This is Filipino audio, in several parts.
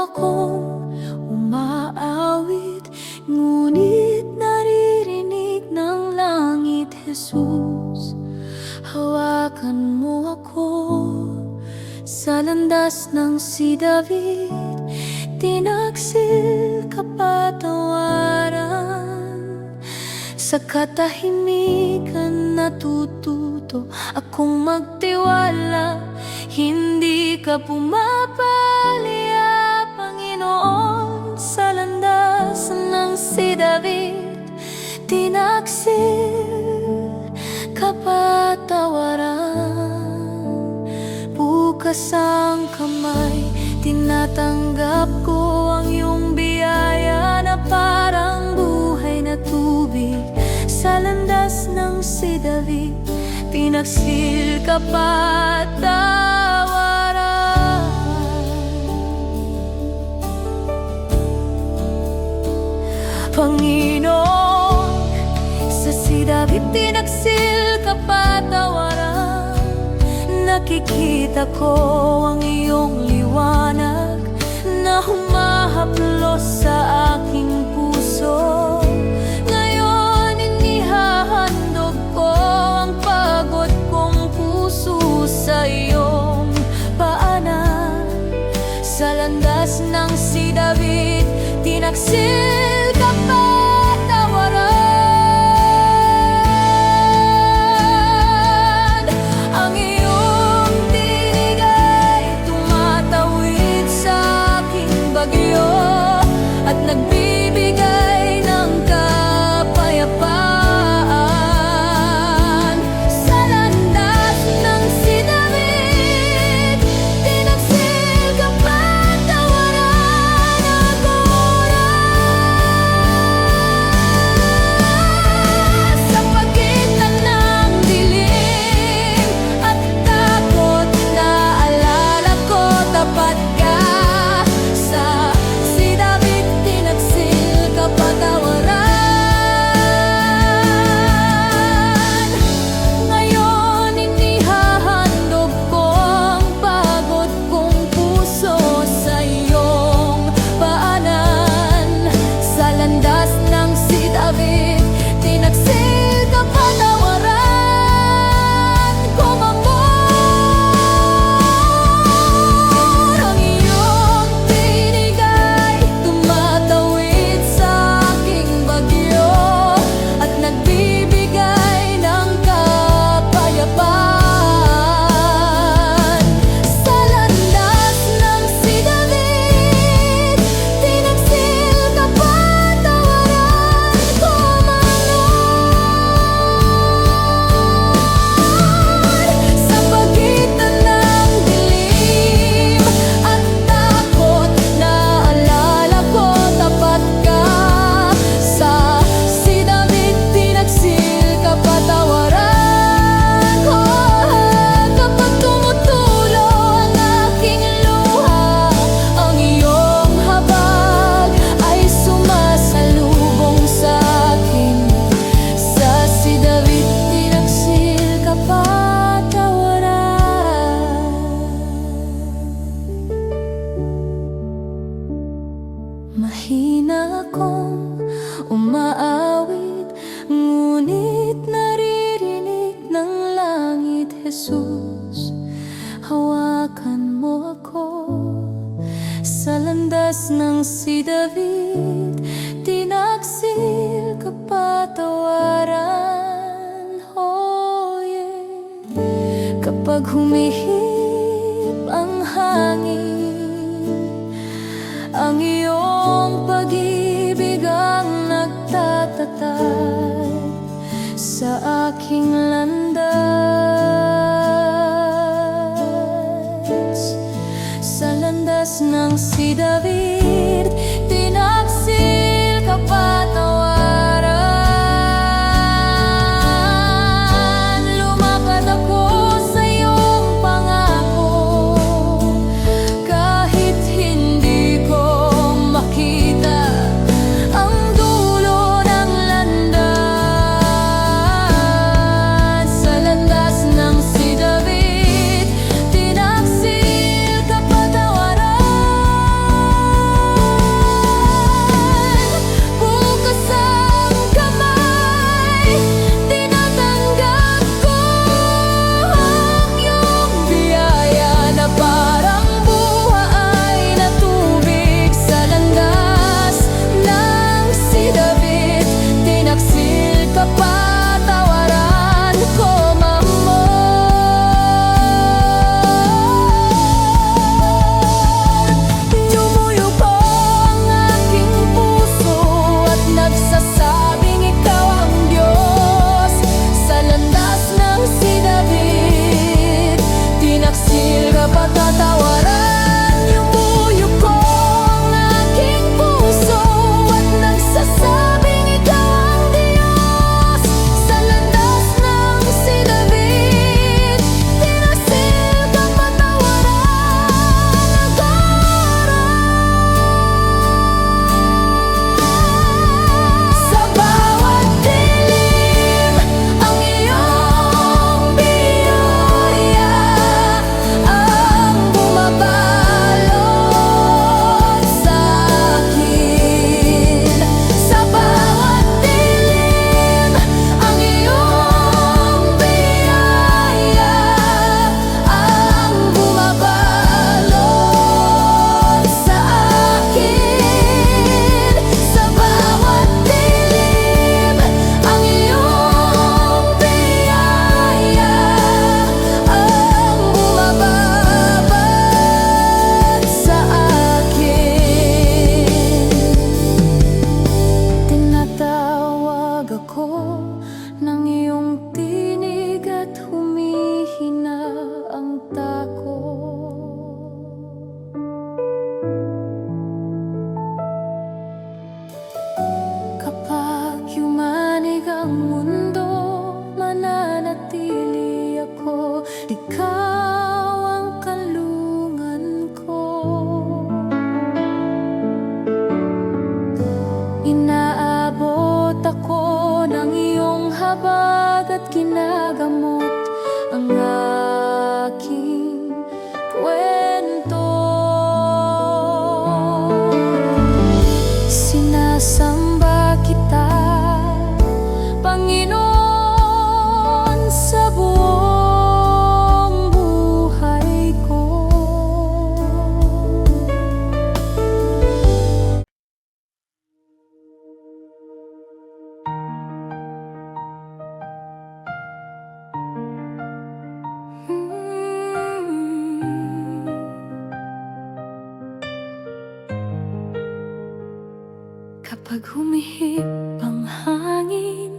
akong umaawit, ngunit naririnig ng langit, Jesus. Hawakan mo ako sa landas ng si David, tinaksil kapatawaran. Sa katahimikan natututo akong magtiwala, hindi ka pumapalya, Panginoon. Sa landas ng si David, tinaksil kapatawaran. Bukas ang kamay, tinatanggap ko ang iyong biyaya na parang buhay na tubig. Sa landas ng si David, tinaksil kapatawaran. Panginoon, sa si David tinaksil kapatawaran. Nakikita ko ang iyong liwanag na humahaplos sa aking puso. Ngayon inihahandog ko ang pagod kong puso sa iyong paanan. Sa landas ng si David, tinaksil kapatawaran. Ang iyong tinig ay tumatawid sa aking bagyo at nagbibigay ng kapayapaan. Sa landas ng si David, tinaksil kapatawaran. Sa pagitan ng dilim at takot, naalala ko tapat ka. Sa si David, tinaksil kapatawaran. Ngayon inihahandog ko ang pagod kong puso sa iyong paanan. Sa landas ng si David, tinaksil kapatawaran. Kumamor, ang iyong tinig ay tumatawid sa aking bagyo at nagbibigay ng kapayapaan. Sa landas ng si David, tinaksil kapatawaran. Sa pagitan ng dilim at takot, naalala ko tapat ka. Sa si David, tinaksil kapatawaran. Kapag tumutulo ang aking luha, ang iyong habag ay sumasalubong sa akin. Sa si David, tinaksil kapatawaran. Mahina akong umaawit, ngunit naririnig ng langit, Jesus. Hawakan mo ako sa landas ng si David, tinaksil kapatawaran. Oh yeah. Kapag humihip ang hangin, ang iyong pag-ibig ang nagtatatag sa aking landas. Sa landas ng si David, tinaksil kapatawaran. Lumakad ako sa iyong pangako, kahit hindi ko makita ang dulo ng landas. Binabag at ginagamot ang aking kwento. Sinasamba kita, Panginoon, sa buong buhay ko. Kapag humihip ang hangin,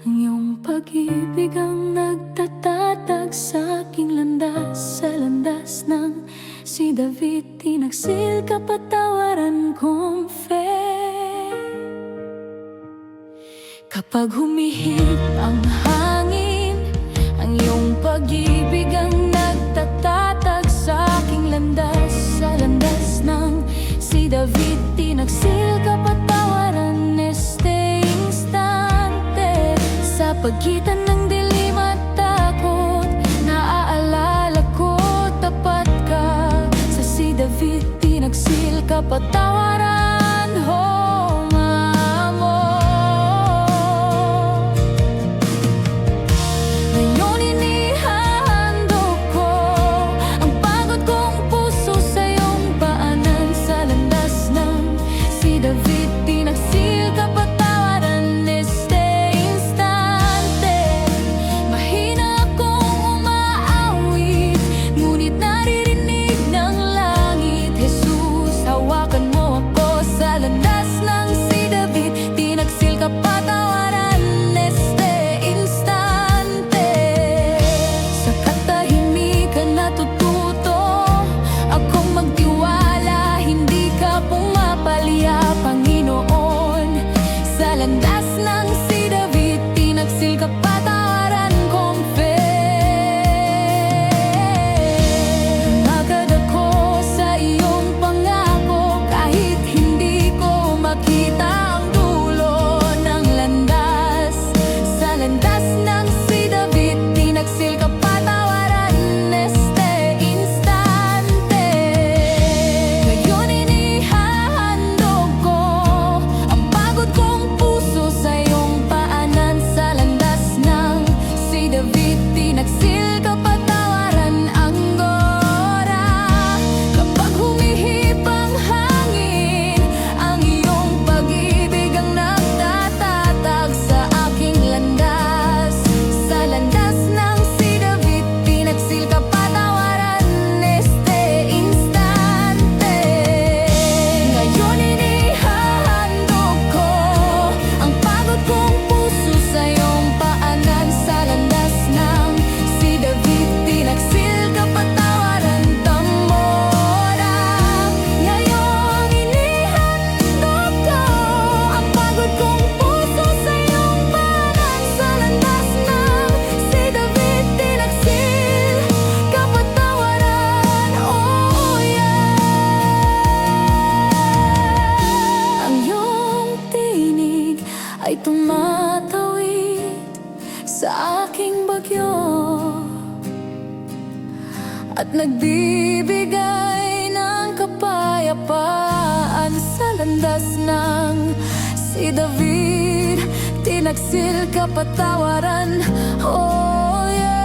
ang iyong pag-ibig ang nagtatatag sa aking landas. Sa landas ng si David, tinaksil kapatawaran kong faith. Kapag humihip ang hangin, ang iyong pag-ibig ang nagtatatag sa aking landas. Sa landas ng si David, tinaksil kapatawaran este instante. Sa pagitan ng dilim at takot, naaalala ko tapat ka. Sa si David, tinaksil kapatawaran, oh amor. Ngayon inihahandog ko ang pagod kong puso sa iyong paanan. Sa landas ng si David, tinaksil kapatawaran este instante. Mahina akong umaawit, ngunit naririnig ng langit. Jesus, hawakan mo ako. Sa landas ng si David, tinaksil kapatawaran este instante. Sa katahimikan natututo akong magtiwala, hindi ka pumapalya, Panginoon. Sa landas ng si David, tinaksil kapatawaran kong faith. Lumagad ako sa iyong pangako, kahit hindi ko makita ang dulo ng landas. Sa landas ng si David, tinaksil kapatawaran este instante. Ngayon inihahandog ko ang pagod kong puso sa iyong paanan. Sa landas ng si David, tinaksil kapatawaran ang gora. Kapag humihip ang hangin, ang iyong pag-ibig ang nagtatatag sa aking landas. Sa landas ng si David, tinaksil kapatawaran este instante. Ngayon inihahandog ko ang pagod kong puso sa iyong paanan. Sa landas ng si David, tinaksil kapatawaran tambora. Ngayon inihandog ko ang pagod kong puso sa iyong paanan. Sa landas ng si David, tinaksil kapatawaran, oh yeah. Ang iyong tinig ay tumatawid sa aking bagyo at nagbibigay ng kapayapaan. Sa landas ng si David, tinaksil kapatawaran, oh yeah.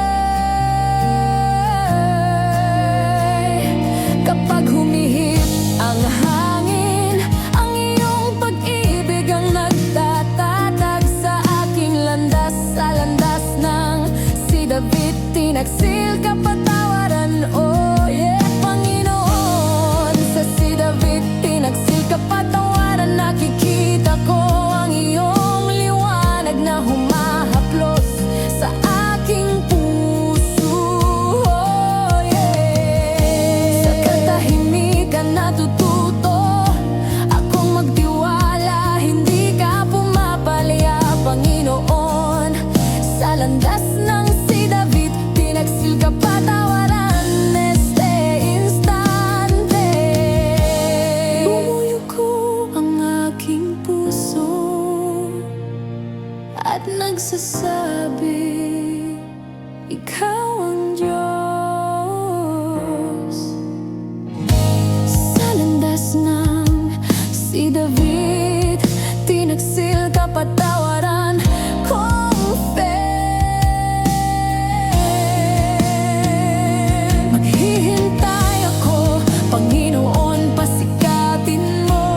Kapag humihip ang hangin, ang iyong pag-ibig ang nagtatatag sa aking landas. Sa landas ng si David, tinaksil kapatawaran, oh yeah, Panginoon. Sa si David, tinaksil kapatawaran. Nakikita ko ang iyong liwanag na humahaplos sa aking puso, oh yeah. Sa katahimikan si David, tinaksil kapatawaran kong fair. Maghihintay ako, Panginoon, pasikatin mo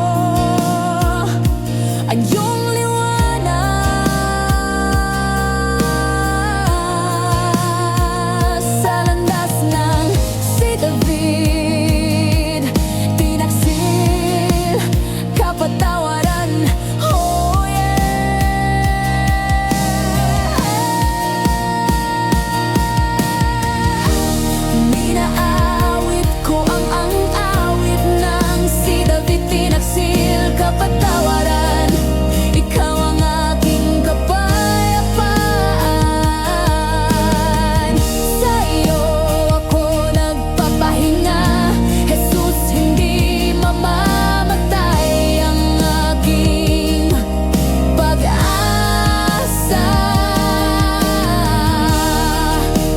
ang iyong liwanag. Sa landas ng si David, tinaksil kapatawaran. Oh yeah. Minaawit ko ang awit ng si David, tinaksil kapatawaran. Ikaw ang aking kapayapaan. Sa iyo ako nagpapahinga, Jesus, hindi mamamatay ang aking pag-asa.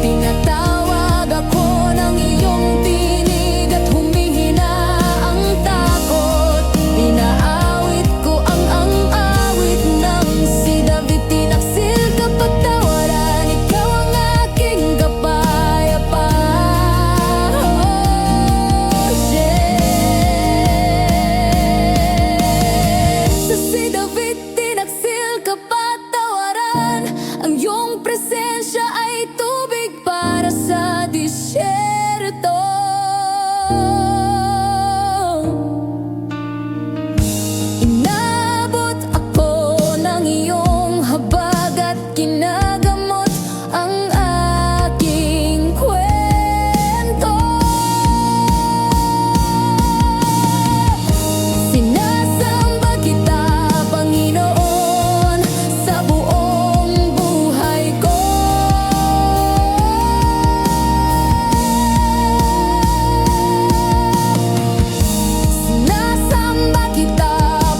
Tinatawag ako ng iyong tinig at humihina ang takot. Inaawit ko ang awit ng si David, tinaksil kapatawaran. Ikaw ang aking kapayapaan. Sa si David, tinaksil kapatawaran. Ang iyong presensya ay tubig para sa disyerto. Inabot ako ng iyong habag at kinagamot ang aking kwento. Sinasamba kita, Panginoon, sa buong buhay ko. Sinasamba kita,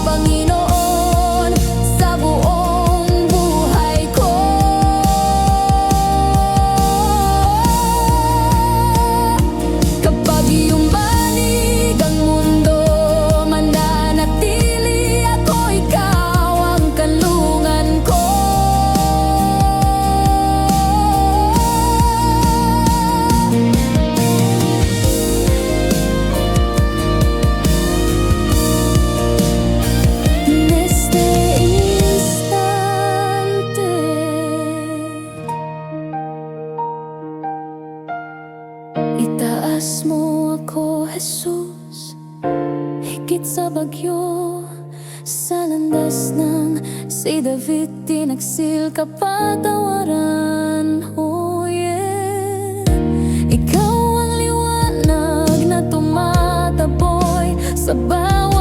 Panginoon, sa buong buhay ko. Kapag iyong banig ang mundo mananatili ako, ikaw ang kanlungan ko. En este instante, itaas mo ako, Jesus, higit sa bagyo. Sa landas ng si David, tinaksil kapatawaran. Oh yeah. Ikaw ang liwanag na tumataboy sa bawat